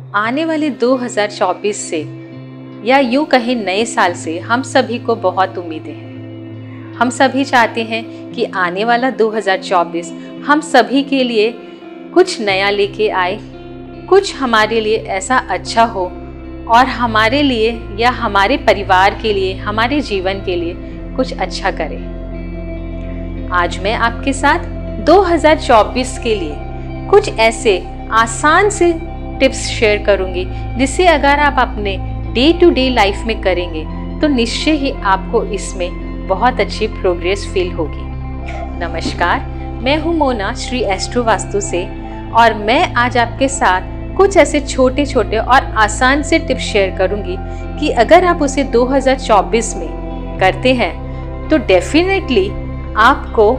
आने वाले 2024 से या यूं कहें नए साल से हम सभी को बहुत उम्मीदें हैं। हम सभी चाहते हैं कि आने वाला 2024 हम सभी के लिए कुछ नया लेके आए, कुछ हमारे लिए ऐसा अच्छा हो और हमारे लिए या हमारे परिवार के लिए, हमारे जीवन के लिए कुछ अच्छा करें। आज मैं आपके साथ 2024 के लिए कुछ ऐसे आसान से टिप्स शेयर करूंगी जिससे अगर आप अपने डे टू डे लाइफ में करेंगे तो निश्चय ही आपको इसमें बहुत अच्छी प्रोग्रेस फील होगी। नमस्कार, मैं हूं मोना श्री एस्ट्रो वास्तु से और मैं आज आपके साथ कुछ ऐसे छोटे छोटे और आसान से टिप्स शेयर करूंगी कि अगर आप उसे 2024 में करते हैं तो डेफिनेटली आपको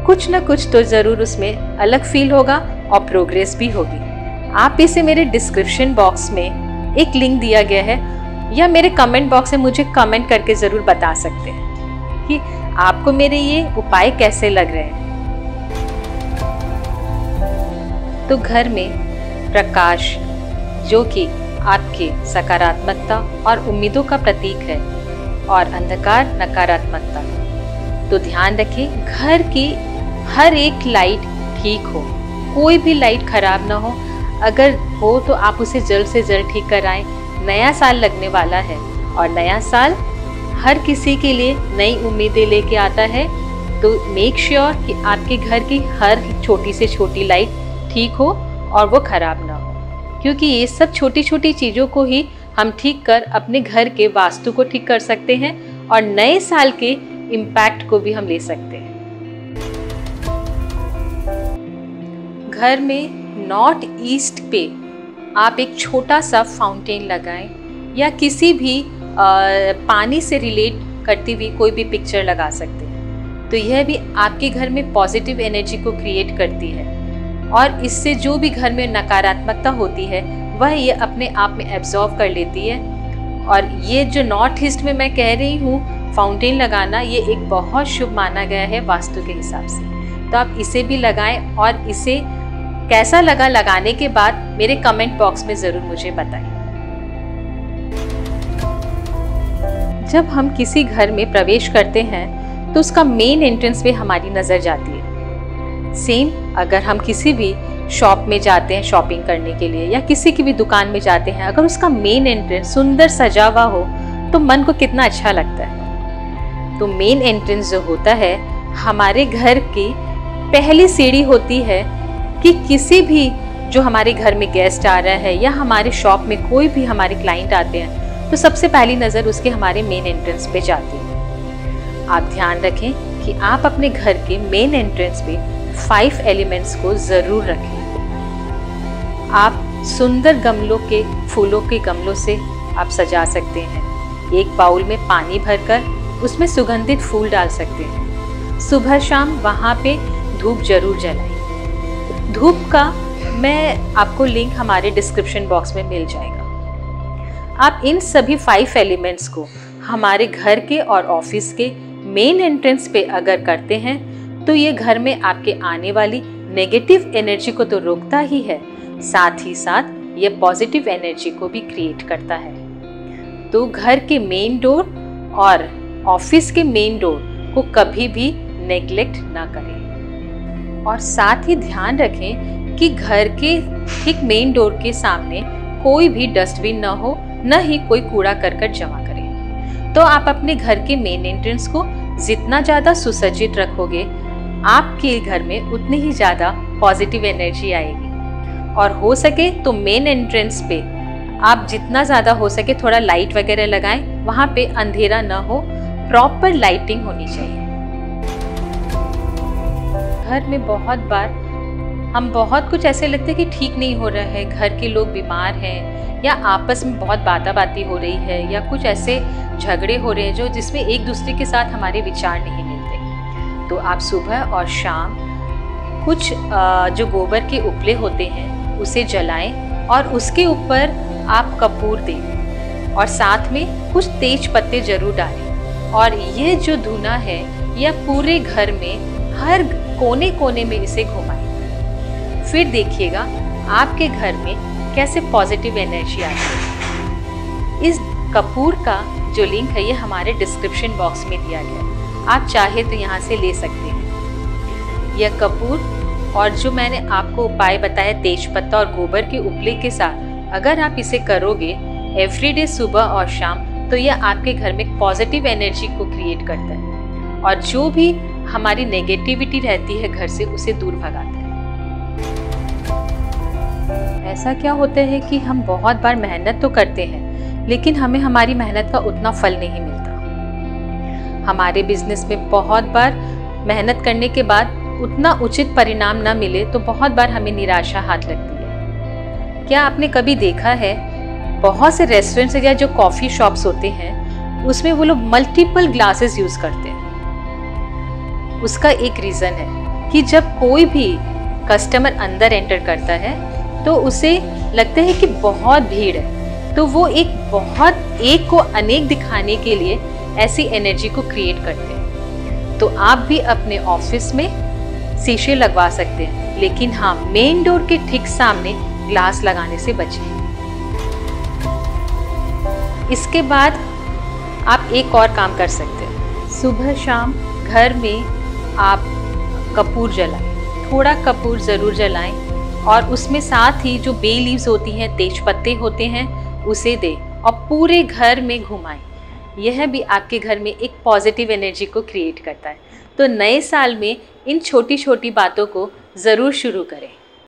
कुछ ना कुछ तो ज़रूर उसमें अलग फील होगा और प्रोग्रेस भी होगी। आप इसे मेरे डिस्क्रिप्शन बॉक्स में एक लिंक दिया गया है या मेरे कमेंट बॉक्स में मुझे कमेंट करके ज़रूर बता सकते हैं कि आपको मेरे ये उपाय कैसे लग रहे हैं। तो घर में प्रकाश जो कि आपके सकारात्मकता और उम्मीदों का प्रतीक है और अंधकार नकारात्मकता, तो ध्यान रखें घर की हर एक लाइट ठीक हो, कोई भी लाइट खराब ना हो। अगर हो तो आप उसे जल्द से जल्द ठीक कराएं। नया साल लगने वाला है और नया साल हर किसी के लिए नई उम्मीदें लेके आता है, तो मेक श्योर कि आपके घर की हर छोटी से छोटी लाइट ठीक हो और वो खराब ना हो, क्योंकि ये सब छोटी छोटी चीज़ों को ही हम ठीक कर अपने घर के वास्तु को ठीक कर सकते हैं और नए साल के इम्पैक्ट को भी हम ले सकते हैं। घर में नॉर्थ ईस्ट पे आप एक छोटा सा फाउंटेन लगाएं या किसी भी पानी से रिलेट करती हुई कोई भी पिक्चर लगा सकते हैं, तो यह भी आपके घर में पॉजिटिव एनर्जी को क्रिएट करती है और इससे जो भी घर में नकारात्मकता होती है वह ये अपने आप में एब्जॉर्ब कर लेती है। और ये जो नॉर्थ ईस्ट में मैं कह रही हूँ फाउंटेन लगाना, ये एक बहुत शुभ माना गया है वास्तु के हिसाब से, तो आप इसे भी लगाएं और इसे कैसा लगा लगाने के बाद मेरे कमेंट बॉक्स में ज़रूर मुझे बताएं। जब हम किसी घर में प्रवेश करते हैं तो उसका मेन एंट्रेंस पे हमारी नज़र जाती है। सेम अगर हम किसी भी शॉप में जाते हैं शॉपिंग करने के लिए या किसी की भी दुकान में जाते हैं, अगर उसका मेन एंट्रेंस सुंदर सजा हुआ हो तो मन को कितना अच्छा लगता है। तो मेन एंट्रेंस जो होता है हमारे घर की पहली सीढ़ी होती है कि किसी भी जो हमारे घर में गेस्ट आ रहा है या हमारे शॉप में कोई भी हमारे क्लाइंट आते हैं तो सबसे पहली नज़र उसके हमारे मेन एंट्रेंस पे जाती है। आप ध्यान रखें कि आप अपने घर के मेन एंट्रेंस पे 5 एलिमेंट्स को ज़रूर रखें। आप सुंदर गमलों के फूलों के गमलों से आप सजा सकते हैं। एक बाउल में पानी भरकर उसमें सुगंधित फूल डाल सकते हैं। सुबह शाम वहाँ पे धूप जरूर जलाएं। धूप का मैं आपको लिंक हमारे डिस्क्रिप्शन बॉक्स में मिल जाएगा। आप इन सभी 5 एलिमेंट्स को हमारे घर के और ऑफिस के मेन एंट्रेंस पे अगर करते हैं तो ये घर में आपके आने वाली नेगेटिव एनर्जी को तो रोकता ही है, साथ ही साथ ये पॉजिटिव एनर्जी को भी क्रिएट करता है। तो घर के मेन डोर और ऑफिस के मेन डोर को कभी भी नेग्लेक्ट ना करें और साथ ही ध्यान रखें कि घर के ठीक मेन डोर के सामने कोई भी डस्टबिन न हो, न ही कोई कूड़ा करकट जमा करें। तो आप अपने घर के मेन एंट्रेंस को जितना ज़्यादा सुसज्जित रखोगे आपके घर में उतनी ही ज़्यादा पॉजिटिव एनर्जी आएगी। और हो सके तो मेन एंट्रेंस पे आप जितना ज़्यादा हो सके थोड़ा लाइट वगैरह लगाएं, वहाँ पे अंधेरा न हो, प्रॉपर लाइटिंग होनी चाहिए। घर में बहुत बार हम बहुत कुछ ऐसे लगते हैं कि ठीक नहीं हो रहा है, घर के लोग बीमार हैं या आपस में बहुत बाताबाती हो रही है या कुछ ऐसे झगड़े हो रहे हैं जो जिसमें एक दूसरे के साथ हमारे विचार नहीं मिलते, तो आप सुबह और शाम कुछ जो गोबर के उपले होते हैं उसे जलाएं और उसके ऊपर आप कपूर दें और साथ में कुछ तेज पत्ते जरूर डालें और ये जो धुआं है यह पूरे घर में हर कोने कोने में इसे घुमाएं। फिर देखिएगा आपके घर में कैसे पॉजिटिव एनर्जी आती है। इस कपूर का जो लिंक है ये हमारे डिस्क्रिप्शन बॉक्स में दिया गया है, आप चाहे तो यहाँ से ले सकते हैं। यह कपूर और जो मैंने आपको उपाय बताया तेजपत्ता और गोबर के उपले के साथ, अगर आप इसे करोगे एवरीडे सुबह और शाम, तो यह आपके घर में पॉजिटिव एनर्जी को क्रिएट करता है और जो भी हमारी नेगेटिविटी रहती है घर से उसे दूर भगाता है। ऐसा क्या होता है कि हम बहुत बार मेहनत तो करते हैं लेकिन हमें हमारी मेहनत का उतना फल नहीं मिलता। हमारे बिजनेस में बहुत बार मेहनत करने के बाद उतना उचित परिणाम ना मिले तो बहुत बार हमें निराशा हाथ लगती है। क्या आपने कभी देखा है बहुत से रेस्टोरेंट्स या जो कॉफ़ी शॉप्स होते हैं उसमें वो लोग मल्टीपल ग्लासेस यूज़ करते हैं। उसका एक रीज़न है कि जब कोई भी कस्टमर अंदर एंटर करता है तो उसे लगता है कि बहुत भीड़ है, तो वो एक को अनेक दिखाने के लिए ऐसी एनर्जी को क्रिएट करते हैं। तो आप भी अपने ऑफिस में शीशे लगवा सकते हैं, लेकिन हाँ, मेन डोर के ठीक सामने ग्लास लगाने से बचें। इसके बाद आप एक और काम कर सकते हैं। सुबह शाम घर में आप कपूर जलाएं, थोड़ा कपूर ज़रूर जलाएं और उसमें साथ ही जो बे लीव्स होती हैं, तेज पत्ते होते हैं, उसे दें और पूरे घर में घुमाएं। यह भी आपके घर में एक पॉजिटिव एनर्जी को क्रिएट करता है। तो नए साल में इन छोटी छोटी बातों को ज़रूर शुरू करें।